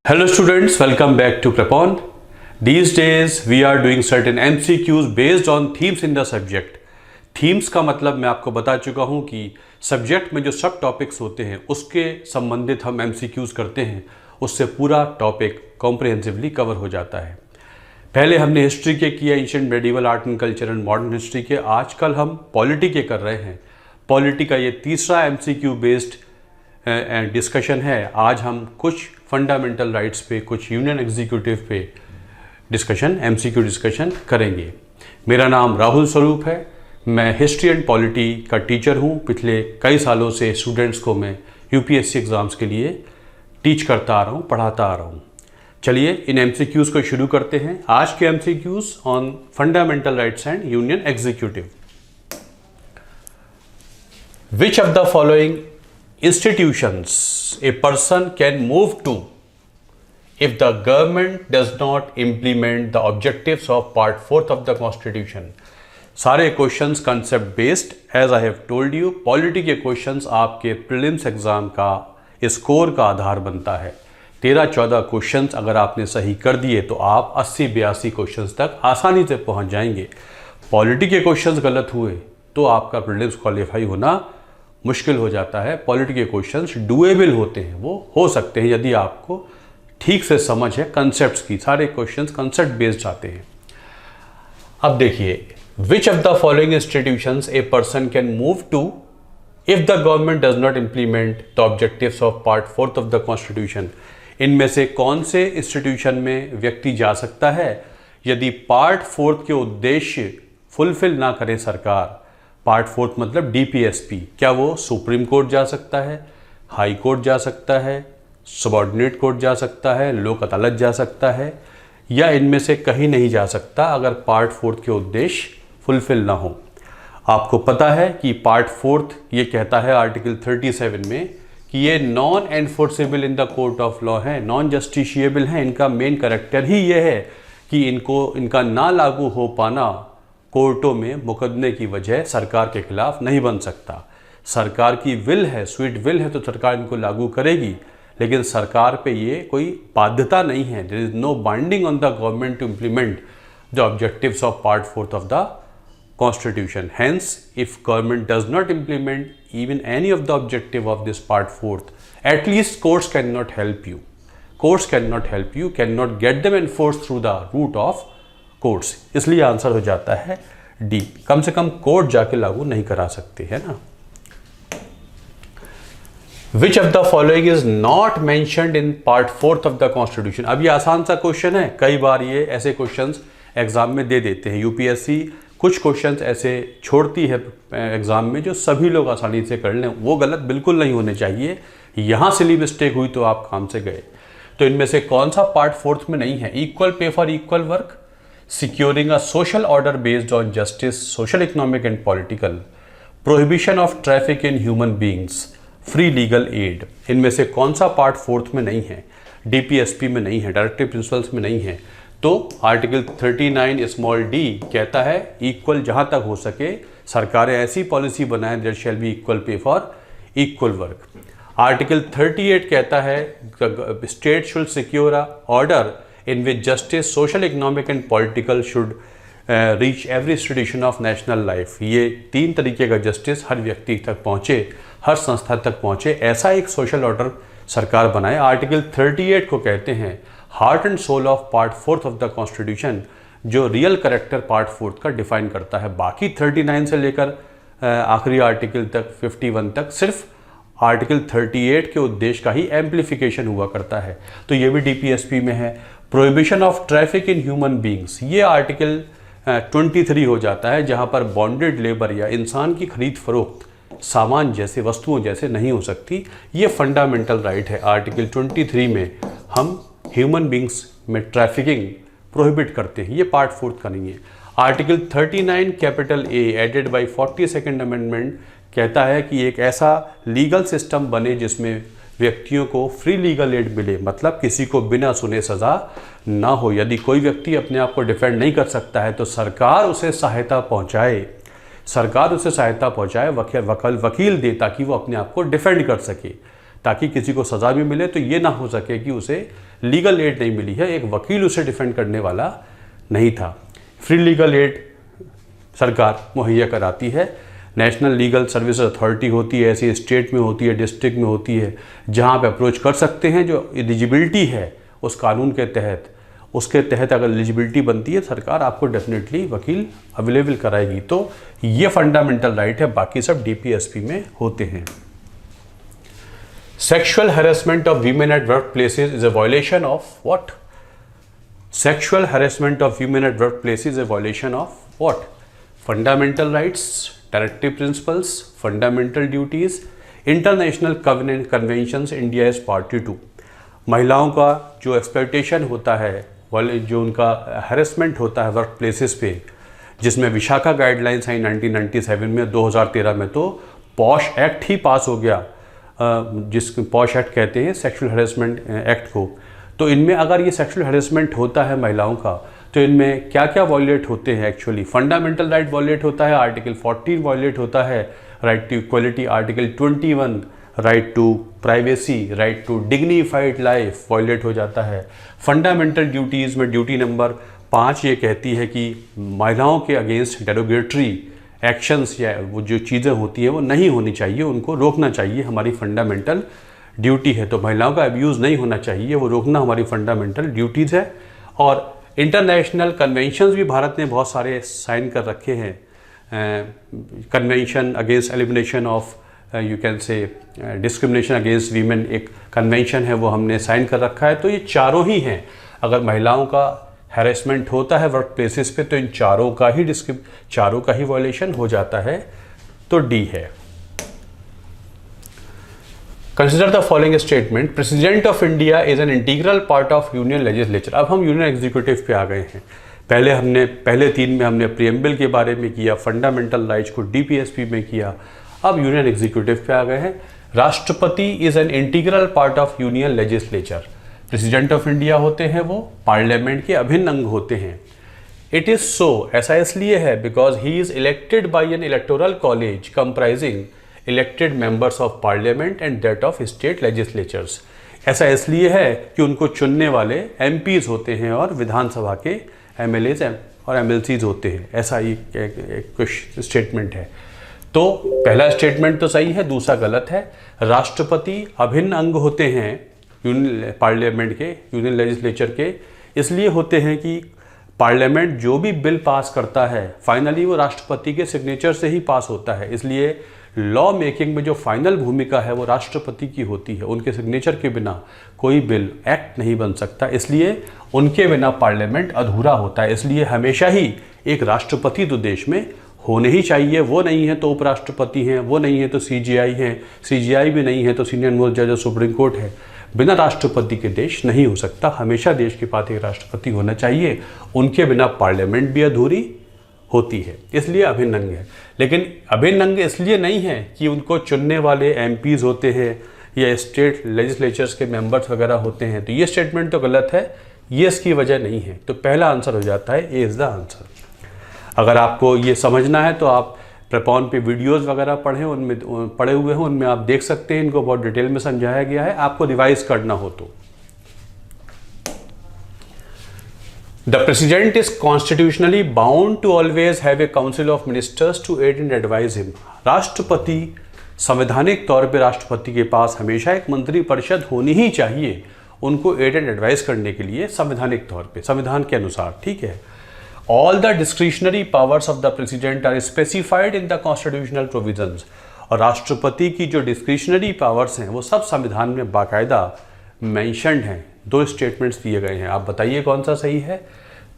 Hello students, welcome back to Prepon. These days we are doing certain MCQs based on themes in the subject. Themes का मतलब मैं आपको बता चुका हूँ कि सब्जेक्ट में जो सब टॉपिक्स होते हैं उसके संबंधित हम MCQs करते हैं, उससे पूरा टॉपिक कॉम्प्रिहेंसिवली कवर हो जाता है। पहले हमने हिस्ट्री के किया, ancient medieval art and culture and modern history के। आजकल हम पॉलिटी के कर रहे हैं। पॉलिटी का ये तीसरा MCQ बेस्ड डिस्कशन है। आज हम कुछ फंडामेंटल राइट्स पे, कुछ यूनियन एग्जीक्यूटिव पे MCQ डिस्कशन करेंगे। मेरा नाम राहुल स्वरूप है। मैं हिस्ट्री एंड पॉलिटी का टीचर हूँ। पिछले कई सालों से स्टूडेंट्स को मैं UPSC एग्ज़ाम्स के लिए टीच करता आ रहा हूँ, पढ़ाता आ रहा हूँ। चलिए इन MCQs को शुरू करते हैं। आज के MCQs on fundamental rights and union executive. Which of the following institutions a person can move to if the government does not implement the objectives of part 4th of the constitution? सारे questions concept based. As I have told you, polity के questions आपके prelims exam का score का आधार बनता है। 13-14 questions अगर आपने सही कर दिए तो आप 80-82 क्वेश्चंस तक आसानी से पहुंच जाएंगे। पॉलिटी के क्वेश्चंस गलत हुए तो आपका प्रीलिम्स क्वालिफाई होना मुश्किल हो जाता है। पॉलिटी के क्वेश्चंस डुएबल होते हैं, वो हो सकते हैं यदि आपको ठीक से समझ है कंसेप्ट्स की। सारे क्वेश्चंस कंसेप्ट बेस्ड आते हैं। अब देखिए, which of the following institutions a person can move to if the government does not implement the objectives of part 4th of the constitution. इनमें से कौन से इंस्टीट्यूशन में व्यक्ति जा सकता है यदि पार्ट 4th के उद्देश्य फुलफिल ना करे सरकार। पार्ट 4th मतलब DPSP। क्या वो सुप्रीम कोर्ट जा सकता है, हाई कोर्ट जा सकता है, सबऑर्डिनेट कोर्ट जा सकता है, लोक अदालत जा सकता है, या इनमें से कहीं नहीं जा सकता अगर पार्ट 4th के उद्देश्य फुलफिल ना हो। आपको पता है कि पार्ट 4th ये कहता है आर्टिकल 37 में कि ये non enforceable in the court of law है, नॉन जस्टिशिएबल है। इनका मेन कैरेक्टर ही ये है कि इनका ना लागू हो पाना कोर्टों में मुकदमे की वजह सरकार के खिलाफ नहीं बन सकता। सरकार की विल है, स्वीट विल है तो सरकार इनको लागू करेगी, लेकिन सरकार पे ये कोई बाध्यता नहीं है। There is no binding on the government to implement the objectives of part 4th of the constitution. Hence if government does not implement even any of the objective of this part 4th, at least courts cannot help you. Courts cannot help you, cannot get them enforced through the route of courts. इसलिए answer हो जाता है D. कम से कम court जाके लागू नहीं करा सकते, है ना। Which of the following is not mentioned in part 4th of the constitution? अब ये आसान सा क्वेश्चन है, कई बार ये ऐसे क्वेश्चंस एग्जाम में दे देते हैं। UPSC कुछ क्वेश्चंस ऐसे छोड़ती है एग्जाम में जो सभी लोग आसानी से कर लें। वो गलत बिल्कुल नहीं होने चाहिए। यहाँ सिली मिस्टेक हुई तो आप काम से गए। तो इनमें से कौन सा पार्ट 4th में नहीं है? Equal pay for equal work, securing a social order based on justice, social, economic and political, prohibition of traffic in human beings, free legal aid. इनमें से कौन सा पार्ट 4th में नहीं है? DPSP में नहीं है, डायरेक्टिव प्रिंसिपल्स में नहीं है। तो आर्टिकल 39(d) कहता है इक्वल जहां तक हो सके सरकारें ऐसी पॉलिसी बनाएं that shall be equal pay for equal work. Article 38 कहता है state should secure a order in which justice, social, economic and political should reach every institution of national life. ये 3 तरीके का जस्टिस हर व्यक्ति तक पहुंचे, हर संस्था तक पहुंचे, ऐसा एक सोशल ऑर्डर सरकार बनाए। आर्टिकल 38 को कहते हैं heart and soul of part 4th of the constitution, जो रियल करेक्टर पार्ट 4th का डिफाइन करता है। बाकी 39 से लेकर आखिरी आर्टिकल तक 51 तक सिर्फ आर्टिकल 38 के उद्देश्य का ही एम्प्लीफिकेशन हुआ करता है। तो ये भी DPSP में है। Prohibition of traffic in human beings, ये आर्टिकल 23 हो जाता है, जहाँ पर बॉन्डेड लेबर या इंसान की खरीद फरोख्त सामान जैसे, वस्तुओं जैसे नहीं हो सकती। ये फंडामेंटल राइट है। आर्टिकल 23 में हम ह्यूमन बींग्स में ट्रैफिकिंग प्रोहिबिट करते हैं। ये पार्ट 4th का नहीं है। Article 39(A) added by 42nd amendment कहता है कि एक ऐसा लीगल सिस्टम बने जिसमें व्यक्तियों को फ्री लीगल एड मिले, मतलब किसी को बिना सुने सजा ना हो। यदि कोई व्यक्ति अपने आप को डिफेंड नहीं कर सकता है तो सरकार उसे सहायता पहुंचाए, वकील दे ताकि वो अपने आप को डिफेंड कर सके। ताकि किसी को सज़ा भी मिले तो ये ना हो सके कि उसे लीगल एड नहीं मिली है, एक वकील उसे डिफेंड करने वाला नहीं था। फ्री लीगल एड सरकार मुहैया कराती है। नेशनल लीगल सर्विस अथॉरिटी होती है, ऐसी स्टेट में होती है, डिस्ट्रिक्ट में होती है, जहाँ पे अप्रोच कर सकते हैं। जो एलिजिबिलिटी है उस कानून के तहत, उसके तहत अगर एलिजिबिलिटी बनती है, सरकार आपको डेफिनेटली वकील अवेलेबल कराएगी। तो ये फंडामेंटल राइट है, बाकी सब डीपीएसपी में होते हैं। Sexual harassment of women at work places is a violation of what? Sexual harassment of women at workplace is a violation of what? Fundamental rights, directive principles, fundamental duties, international conventions, India is party to। महिलाओं का जो exploitation होता है, जो उनका harassment होता है work places पे, जिसमें विशाखा गाइडलाइंस आई 1997 में, 2013 में तो पॉश एक्ट ही पास हो गया, जिसको पॉश एक्ट कहते हैं, सेक्सुअल हरेसमेंट एक्ट को। तो इनमें अगर ये सेक्सुअल हरेसमेंट होता है महिलाओं का, तो इनमें क्या क्या वॉयलेट होते हैं? एक्चुअली फंडामेंटल राइट वॉयलेट होता है, आर्टिकल 14 वॉयलेट होता है, right to equality article 21, right to privacy, right to dignified life violate हो जाता है। फंडामेंटल ड्यूटीज़ में ड्यूटी नंबर 5 ये कहती है कि महिलाओं के अगेंस्ट डेरोगेटरी एक्शंस या वो जो चीज़ें होती हैं वो नहीं होनी चाहिए, उनको रोकना चाहिए, हमारी फंडामेंटल ड्यूटी है। तो महिलाओं का अब्यूज़ नहीं होना चाहिए, वो रोकना हमारी फंडामेंटल ड्यूटीज़ है। और इंटरनेशनल कन्वेंशंस भी भारत ने बहुत सारे साइन कर रखे हैं। Convention against elimination of you can say discrimination against women एक कन्वेंशन है, वो हमने साइन कर रखा है। तो ये चारों ही हैं। अगर महिलाओं का हैरेसमेंट होता है वर्क प्लेसेस पे, तो इन चारों का ही वायलेशन हो जाता है। तो डी है। Consider the following statement, president of India is an integral part of union legislature. अब हम यूनियन एग्जीक्यूटिव पे आ गए हैं। पहले 3 में हमने प्रीएम्बल के बारे में किया, फंडामेंटल राइट्स को डीपीएसपी में किया, अब यूनियन एग्जीक्यूटिव पे आ गए हैं। राष्ट्रपति is an integral part of union legislature. President of India होते हैं वो पार्लियामेंट के अभिन्न अंग होते हैं। इट इज सो, ऐसा इसलिए है because he is elected by N electoral college comprising elected members of parliament and that of state legislatures. ऐसा इसलिए है कि उनको चुनने वाले एमपीज होते हैं और विधानसभा के एमएलएज और एमएलसीज होते हैं। ऐसा ही कुछ स्टेटमेंट है। तो पहला स्टेटमेंट तो सही है, दूसरा गलत है। राष्ट्रपति अभिन्न अंग होते हैं यूनियन पार्लियामेंट के, यूनियन लेजिस्लेचर के, इसलिए होते हैं कि पार्लियामेंट जो भी बिल पास करता है फाइनली वो राष्ट्रपति के सिग्नेचर से ही पास होता है। इसलिए लॉ मेकिंग में जो फाइनल भूमिका है वो राष्ट्रपति की होती है। उनके सिग्नेचर के बिना कोई बिल, एक्ट नहीं बन सकता, इसलिए उनके बिना पार्लियामेंट अधूरा होता है। इसलिए हमेशा ही एक राष्ट्रपति तो देश में होने ही चाहिए। वो नहीं है तो उपराष्ट्रपति हैं, वो नहीं है तो सीजीआई हैं, सीजीआई भी नहीं है तो सीनियर मोस्ट जज ऑफ सुप्रीम कोर्ट है। बिना राष्ट्रपति के देश नहीं हो सकता। हमेशा देश के पास एक राष्ट्रपति होना चाहिए। उनके बिना पार्लियामेंट भी अधूरी होती है, इसलिए अभिन्न अंग है। लेकिन अभिन्न अंग इसलिए नहीं है कि उनको चुनने वाले एमपीज होते हैं या स्टेट लेजिस्लेचर्स के मेंबर्स वगैरह होते हैं। तो ये स्टेटमेंट तो गलत है, ये इसकी वजह नहीं है। तो पहला आंसर हो जाता है, ए इज़ द आंसर। अगर आपको ये समझना है तो आप प्रेपॉन पे वीडियोस वगैरह पढ़े हुए हैं, उनमें आप देख सकते हैं। इनको बहुत डिटेल में समझाया गया है, आपको रिवाइज करना हो तो। The President is constitutionally bound to always have a council of ministers to aid and advise him। राष्ट्रपति संवैधानिक तौर पे राष्ट्रपति के पास हमेशा एक मंत्री परिषद होनी ही चाहिए, उनको एड एंड एडवाइस करने के लिए संवैधानिक तौर पे, संविधान के अनुसार, ठीक है। All the discretionary powers of the President are specified in the constitutional provisions। और राष्ट्रपति की जो डिस्क्रिशनरी पावर्स हैं वो सब संविधान में बाकायदा मेंशन्ड हैं। 2 स्टेटमेंट्स दिए गए हैं, आप बताइए कौन सा सही है।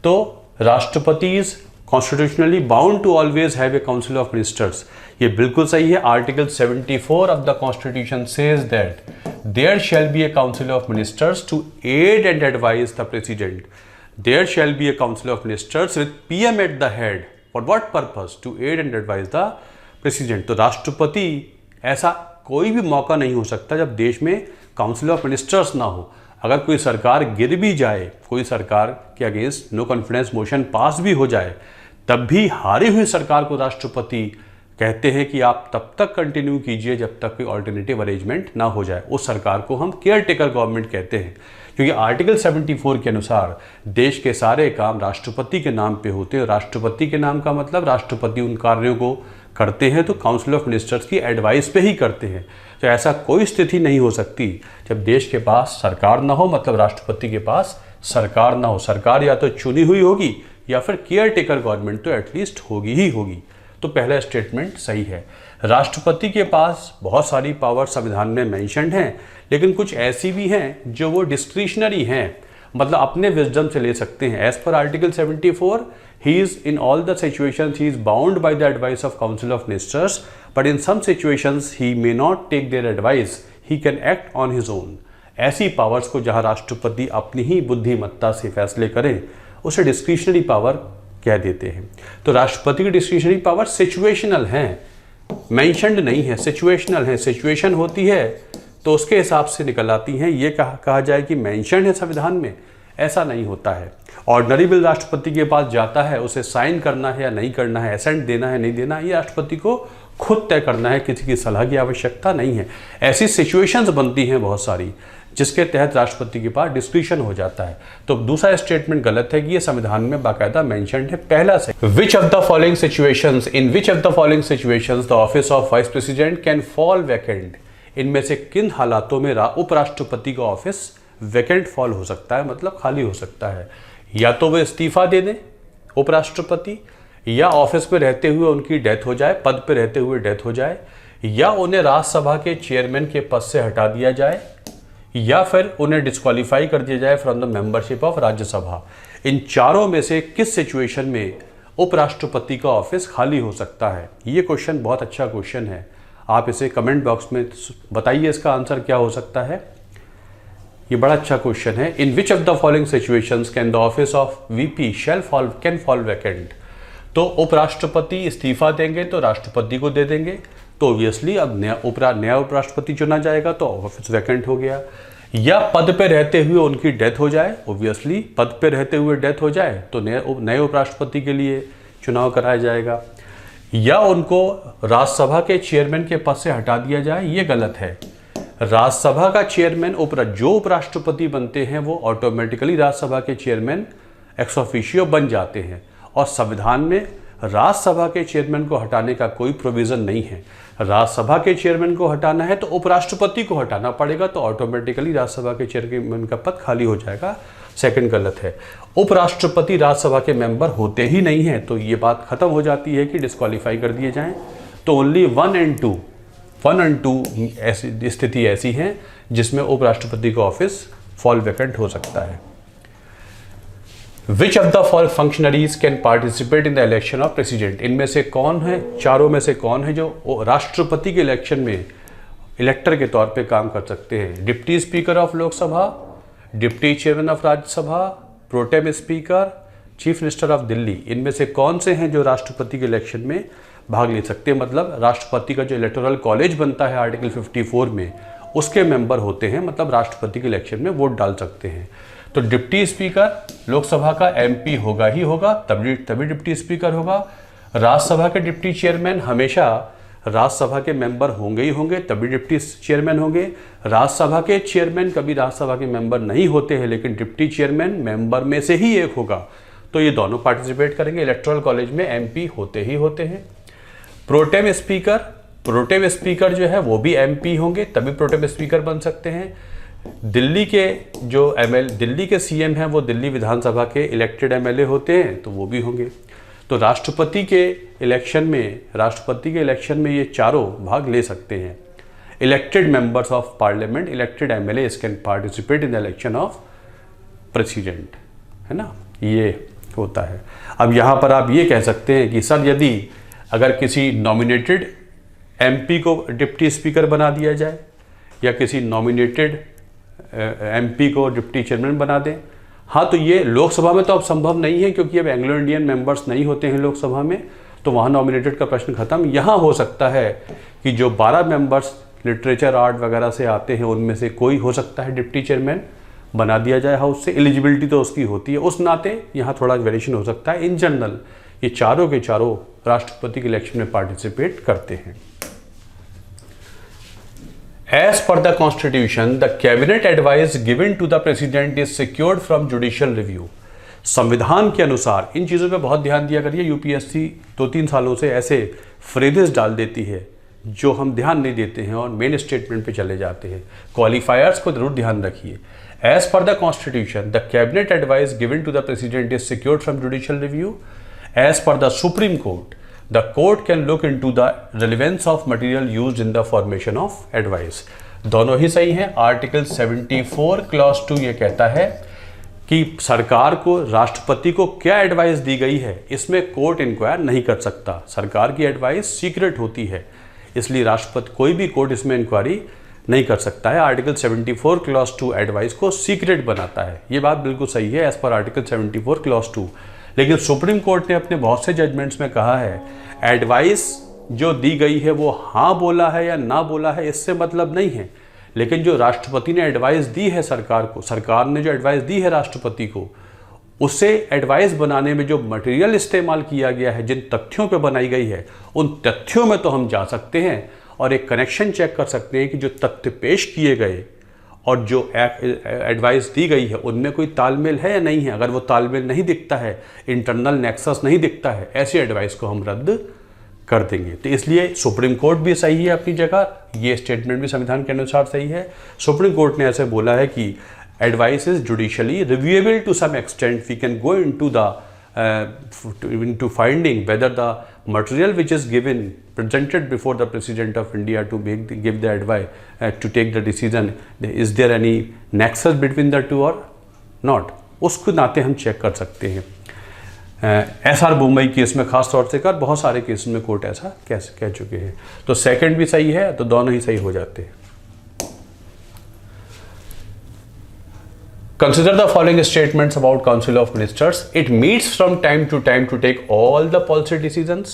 तो राष्ट्रपति is constitutionally bound to always have a council of ministers, ये बिल्कुल सही है। Article 74 of the constitution says that there shall be a council of ministers to aid and advise the president. There shall be a council of ministers with PM at the head, for what purpose? To aid and advise the president. तो राष्ट्रपति, ऐसा कोई भी मौका नहीं हो सकता जब देश में काउंसिल ऑफ मिनिस्टर्स ना हो। अगर कोई सरकार गिर भी जाए, कोई सरकार के against no confidence motion pass भी हो जाए, तब भी हारी हुई सरकार को राष्ट्रपति कहते हैं कि आप तब तक कंटिन्यू कीजिए जब तक कोई ऑल्टरनेटिव अरेंजमेंट ना हो जाए। उस सरकार को हम केयर टेकर गवर्नमेंट कहते हैं, क्योंकि आर्टिकल 74 के अनुसार देश के सारे काम राष्ट्रपति के नाम पे होते हैं। राष्ट्रपति के नाम का मतलब राष्ट्रपति उन कार्यों को करते हैं तो काउंसिल ऑफ मिनिस्टर्स की एडवाइस पे ही करते हैं। तो ऐसा कोई स्थिति नहीं हो सकती जब देश के पास सरकार ना हो, मतलब राष्ट्रपति के पास सरकार ना हो। सरकार या तो चुनी हुई होगी या फिर केयर टेकर गवर्नमेंट तो एटलीस्ट होगी ही होगी। तो पहला स्टेटमेंट सही है। राष्ट्रपति के पास बहुत सारी पावर संविधान में मेंशन्ड हैं, लेकिन कुछ ऐसी भी हैं जो वो डिस्क्रिशनरी हैं, मतलब अपने विजडम से ले सकते हैं। As per article 74 he is in all the situations he is bound by the advice of council of ministers, but in some situations he may not take their advice, he can act on his own। ऐसी powers को जहां राष्ट्रपति अपनी ही बुद्धिमत्ता से फैसले करें उसे डिस्क्रिशनरी पावर कह देते हैं। तो राष्ट्रपति की डिस्क्रिशनरी पावर सिचुएशनल है, मेंशन्ड नहीं है, सिचुएशनल है। सिचुएशन होती है तो उसके हिसाब से निकल आती हैं। ये कहा जाए कि मेंशन्ड है संविधान में, ऐसा नहीं होता है। ऑर्डिनरी बिल राष्ट्रपति के पास जाता है, उसे साइन करना है या नहीं करना है, एसेंट देना है नहीं देना, ये राष्ट्रपति को खुद तय करना है, किसी की सलाह की आवश्यकता नहीं है। ऐसी सिचुएशंस बनती हैं बहुत सारी जिसके तहत राष्ट्रपति के पास डिस्क्रिशन हो जाता है। तो दूसरा स्टेटमेंट गलत है कि ये संविधान में बाकायदा मेंशन्ड है। पहला से विच of the following situations in which of the following situations the office of vice president can fall vacant. इनमें से किन हालातों में उपराष्ट्रपति का ऑफिस वैकेंट फॉल हो सकता है, मतलब खाली हो सकता है। या तो वे इस्तीफा दे दें उपराष्ट्रपति, या ऑफिस में रहते हुए उनकी डेथ हो जाए, पद पे रहते हुए डेथ हो जाए, या उन्हें राज्यसभा के चेयरमैन के पद से हटा दिया जाए, या फिर उन्हें डिस्क्वालीफाई कर दिया जाए from the membership of Rajya Sabha. इन चारों में से किस सिचुएशन में उपराष्ट्रपति का ऑफिस खाली हो सकता है? ये क्वेश्चन बहुत अच्छा क्वेश्चन है। आप इसे कमेंट बॉक्स में बताइए इसका आंसर क्या हो सकता है। ये बड़ा अच्छा क्वेश्चन है। In which of the following situations can the office of VP can fall vacant. तो उपराष्ट्रपति इस्तीफा देंगे तो राष्ट्रपति को दे देंगे, तो ऑब्वियसली अब नया उपराष्ट्रपति चुना जाएगा तो ऑफिस वैकेंट हो गया। या पद पे रहते हुए उनकी डेथ हो जाए, ऑब्वियसली पद पे रहते हुए डेथ हो जाए तो नए उपराष्ट्रपति के लिए चुनाव कराया जाएगा। या उनको राज्यसभा के चेयरमैन के पद से हटा दिया जाए, ये गलत है। राज्यसभा का चेयरमैन जो उपराष्ट्रपति बनते हैं वो ऑटोमेटिकली राज्यसभा के चेयरमैन एक्स ऑफिशियो बन जाते हैं, और संविधान में राज्यसभा के चेयरमैन को हटाने का कोई प्रोविजन नहीं है। राज्यसभा के चेयरमैन को हटाना है तो उपराष्ट्रपति को हटाना पड़ेगा, तो ऑटोमेटिकली राज्यसभा के चेयरमैन का पद खाली हो जाएगा। सेकंड गलत है। उपराष्ट्रपति राज्यसभा के मेंबर होते ही नहीं है, तो ये बात खत्म हो जाती है कि डिस्क्वालीफाई कर दिए जाएं। तो ओनली 1 and 2 ऐसी स्थिति ऐसी है जिसमें उपराष्ट्रपति का ऑफिस फॉल वैकेंट हो सकता है। विच of the fall functionaries can participate in the election of president. इनमें से कौन है, चारों में से कौन है जो राष्ट्रपति के इलेक्शन में इलेक्टर के तौर पे काम कर सकते हैं? Deputy speaker of Lok Sabha, deputy chairman of Rajya Sabha, protem speaker, chief minister of Delhi. इनमें से कौन से हैं जो राष्ट्रपति के इलेक्शन में भाग ले सकते हैं? मतलब राष्ट्रपति का जो इलेक्टोरल कॉलेज बनता है आर्टिकल 54 में, उसके मेंबर होते हैं, मतलब राष्ट्रपति के इलेक्शन में वोट डाल सकते हैं। तो डिप्टी स्पीकर लोकसभा का एमपी होगा ही होगा, तभी डिप्टी स्पीकर होगा। राज्यसभा के डिप्टी चेयरमैन हमेशा राज्यसभा के मेंबर होंगे ही होंगे, तभी डिप्टी चेयरमैन होंगे। राज्यसभा के चेयरमैन कभी राज्यसभा के मेंबर नहीं होते हैं, लेकिन डिप्टी चेयरमैन मेंबर में से ही एक होगा, तो ये दोनों पार्टिसिपेट करेंगे। इलेक्टोरल कॉलेज में एमपी होते ही होते हैं। प्रोटेम स्पीकर जो है वो भी एमपी होंगे, तभी प्रोटेम स्पीकर बन सकते हैं। दिल्ली के सीएम हैं वो दिल्ली विधानसभा के इलेक्टेड एमएलए होते हैं, तो वो भी होंगे। तो राष्ट्रपति के इलेक्शन में ये चारों भाग ले सकते हैं। Elected members of parliament, elected MLA can participate in the election of president, है ना, ये होता है। अब यहाँ पर आप ये कह सकते हैं कि सर यदि अगर किसी नॉमिनेटेड एमपी को डिप्टी स्पीकर बना दिया जाए या किसी नॉमिनेटेड एमपी को डिप्टी चेयरमैन बना दें, हाँ, तो ये लोकसभा में तो अब संभव नहीं है क्योंकि अब एंग्लो इंडियन मेंबर्स नहीं होते हैं लोकसभा में, तो वहाँ नॉमिनेटेड का प्रश्न खत्म। यहाँ हो सकता है कि जो 12 मेंबर्स लिटरेचर आर्ट वगैरह से आते हैं उनमें से कोई हो सकता है डिप्टी चेयरमैन बना दिया जाए हाउस से, एलिजिबिलिटी तो उसकी होती है, उस नाते यहाँ थोड़ा वेरिएशन हो सकता है। इन जनरल ये चारों के चारों राष्ट्रपति के इलेक्शन में पार्टिसिपेट करते हैं। As per the Constitution, the cabinet advice given to the president is secured from judicial review. संविधान के अनुसार इन चीज़ों पे बहुत ध्यान दिया करिए। यूपीएससी 2-3 सालों से ऐसे फ्रेजेस डाल देती है जो हम ध्यान नहीं देते हैं और मेन स्टेटमेंट पे चले जाते हैं। क्वालिफायर्स को जरूर ध्यान रखिए। As per the Constitution, the cabinet advice given to the president is secured from judicial review. As per the Supreme Court, the court can look into the relevance of material used in the formation of advice. दोनों ही सही हैं। Article 74 clause 2 ये कहता है कि सरकार को, राष्ट्रपति को क्या एडवाइस दी गई है इसमें कोर्ट इंक्वायर नहीं कर सकता। सरकार की एडवाइस सीक्रेट होती है, इसलिए राष्ट्रपति कोई भी कोर्ट इसमें इंक्वायरी नहीं कर सकता है। आर्टिकल 74 क्लॉज 2 एडवाइस को सीक्रेट बनाता है। ये बात बिल्कुल सही है एज पर आर्टिकल 74 क्लॉज 2। लेकिन सुप्रीम कोर्ट ने अपने बहुत से जजमेंट्स में कहा है एडवाइस जो दी गई है वो हाँ बोला है या ना बोला है इससे मतलब नहीं है, लेकिन जो राष्ट्रपति ने एडवाइस दी है सरकार को, सरकार ने जो एडवाइस दी है राष्ट्रपति को, उससे एडवाइस बनाने में जो मटेरियल इस्तेमाल किया गया है, जिन तथ्यों पे बनाई गई है, उन तथ्यों में तो हम जा सकते हैं और एक कनेक्शन चेक कर सकते हैं कि जो तथ्य पेश किए गए और जो एडवाइस दी गई है उनमें कोई तालमेल है या नहीं है। अगर वो तालमेल नहीं दिखता है, इंटरनल नेक्सस नहीं दिखता है, ऐसी एडवाइस को हम रद्द कर देंगे। तो इसलिए सुप्रीम कोर्ट भी सही है अपनी जगह, ये स्टेटमेंट भी संविधान के अनुसार सही है। सुप्रीम कोर्ट ने ऐसे बोला है कि advice is judicially reviewable to some extent, we can go into finding whether the material which is given presented before the President of India to give the advice to take the decision, is there any nexus between the two or not, उसको नाते हम check कर सकते हैं। SR Mumbai case में खास तौर से कर, बहुत सारे केस में कोर्ट ऐसा कह चुके हैं। तो सेकंड भी सही है, तो दोनों ही सही हो जाते हैं। Consider the following statements about Council of Ministers. It meets from time to take all the policy decisions.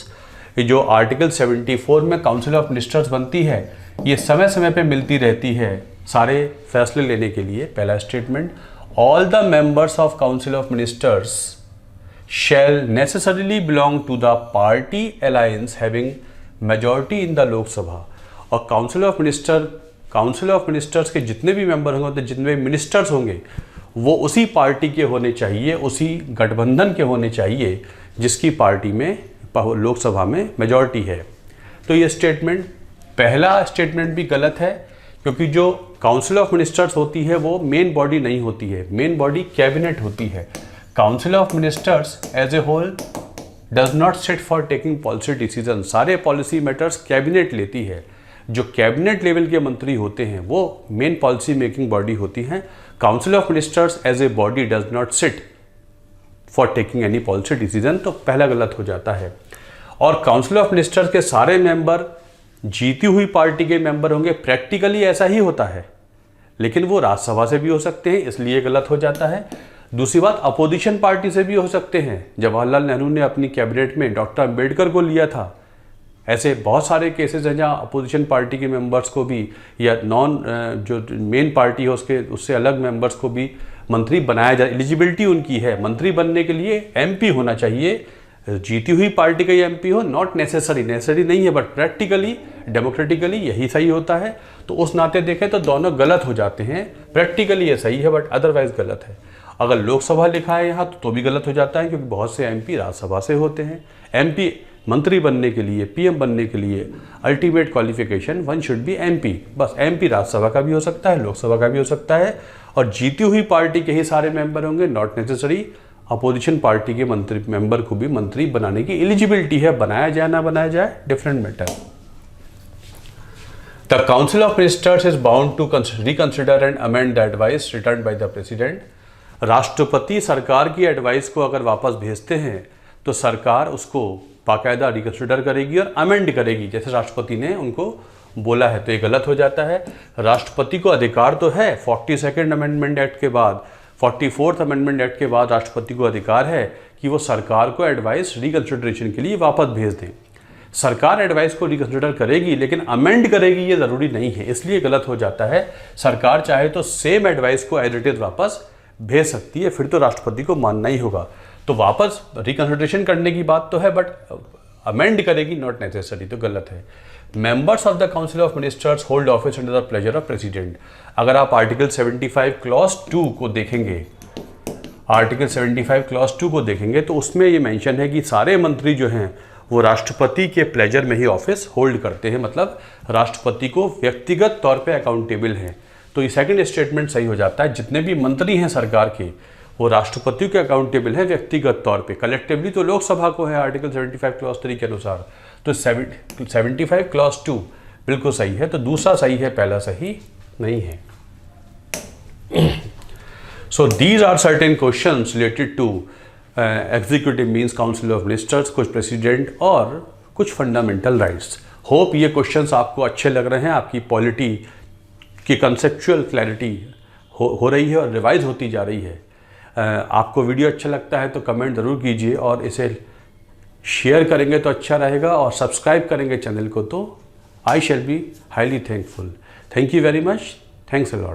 ये जो आर्टिकल 74 में काउंसिल ऑफ मिनिस्टर्स बनती है, ये समय समय पे मिलती रहती है सारे फैसले लेने के लिए। पहला statement, all the members of Council of Ministers shall necessarily belong to the party alliance having majority in the Lok Sabha. और काउंसिल ऑफ मिनिस्टर्स के जितने भी मेंबर होंगे, जितने भी मिनिस्टर्स होंगे, वो उसी पार्टी के होने चाहिए, उसी गठबंधन के होने चाहिए जिसकी पार्टी में लोकसभा में मेजॉरिटी है। तो ये स्टेटमेंट, पहला स्टेटमेंट भी गलत है, क्योंकि जो काउंसिल ऑफ मिनिस्टर्स होती है वो मेन बॉडी नहीं होती है, मेन बॉडी कैबिनेट होती है। Council of ministers as a whole does not sit for taking policy decision. सारे पॉलिसी मैटर्स कैबिनेट लेती है। जो कैबिनेट लेवल के मंत्री होते हैं वो मेन पॉलिसी मेकिंग बॉडी होती हैं। Council of ministers as a body does not sit for taking any policy decision, तो पहला गलत हो जाता है। और काउंसिल ऑफ मिनिस्टर्स के सारे मेंबर जीती हुई पार्टी के मेंबर होंगे, प्रैक्टिकली ऐसा ही होता है, लेकिन वो राज्यसभा से भी हो सकते हैं, इसलिए गलत हो जाता है। दूसरी बात, अपोजिशन पार्टी से भी हो सकते हैं। जवाहरलाल नेहरू ने अपनी कैबिनेट में डॉक्टर अम्बेडकर को लिया था। ऐसे बहुत सारे केसेस हैं जहाँ अपोजिशन पार्टी के मेंबर्स को भी, या जो मेन पार्टी है उससे अलग मेंबर्स को भी मंत्री बनाया जाए। एलिजिबिलिटी उनकी है, मंत्री बनने के लिए एमपी होना चाहिए, जीती हुई पार्टी का एमपी हो, नॉट नेसेसरी नहीं है, बट प्रैक्टिकली डेमोक्रेटिकली यही सही होता है। तो उस नाते देखें तो दोनों गलत हो जाते हैं। प्रैक्टिकली ये सही है बट अदरवाइज गलत है। अगर लोकसभा लिखा है यहाँ तो भी गलत हो जाता है, क्योंकि बहुत से एमपी राज्यसभा से होते हैं। एमपी मंत्री बनने के लिए, पीएम बनने के लिए ultimate qualification one should be MP. बस एमपी राज्यसभा का भी हो सकता है, लोकसभा का भी हो सकता है, और जीती हुई पार्टी के ही सारे मेंबर होंगे, नॉट नेसेसरी। अपोजिशन पार्टी के मंत्री मेंबर को भी मंत्री बनाने की एलिजिबिलिटी है, बनाया जाए ना बनाया जाए different matter. The council of ministers is bound to reconsider and amend the advice return by the president. राष्ट्रपति सरकार की एडवाइस को अगर वापस भेजते हैं तो सरकार उसको बाकायदा रिकंसिडर करेगी और अमेंड करेगी, जैसे राष्ट्रपति ने उनको बोला है। तो ये गलत हो जाता है। राष्ट्रपति को अधिकार तो है 42nd अमेंडमेंट एक्ट के बाद, 44th अमेंडमेंट एक्ट के बाद राष्ट्रपति को अधिकार है कि वो सरकार को एडवाइस रिकंसिडरेशन के लिए वापस भेज दें। सरकार एडवाइस को रिकंसिडर करेगी, लेकिन अमेंड करेगी ये ज़रूरी नहीं है, इसलिए गलत हो जाता है। सरकार चाहे तो सेम एडवाइस को एज इट इज वापस भेज सकती है, फिर तो राष्ट्रपति को मानना ही होगा। तो वापस रिकंसिडरेशन करने की बात तो है, बट अमेंड करेगी, नॉट नेसेसरी, तो गलत है। Members of the council of ministers hold office under the pleasure of president. अगर आप आर्टिकल 75 क्लॉज 2 को देखेंगे, आर्टिकल 75 क्लॉज 2 को देखेंगे तो उसमें ये मेंशन है कि सारे मंत्री जो हैं वो राष्ट्रपति के प्लेजर में ही ऑफिस होल्ड करते हैं, मतलब राष्ट्रपति को व्यक्तिगत तौर पे अकाउंटेबल हैं। तो ये सेकंड स्टेटमेंट सही हो जाता है, जितने भी मंत्री हैं सरकार के वो राष्ट्रपति के अकाउंटेबल हैं व्यक्तिगत तौर पे, कलेक्टिवली तो लोकसभा को है आर्टिकल 75 क्लॉज 3 के अनुसार। तो 75 क्लॉज 2 बिल्कुल सही है, तो दूसरा सही है, पहला सही नहीं है। So these are certain questions related to executive means council of ministers, कुछ प्रेसिडेंट और कुछ फंडामेंटल राइट्स। होप ये क्वेश्चंस आपको अच्छे लग रहे हैं, आपकी पॉलिटी की कंसेप्चुअल क्लैरिटी हो रही है और रिवाइज होती जा रही है। आपको वीडियो अच्छा लगता है तो कमेंट ज़रूर कीजिए और इसे शेयर करेंगे तो अच्छा रहेगा, और सब्सक्राइब करेंगे चैनल को तो I shall be highly thankful. Thank you very much, thanks a lot.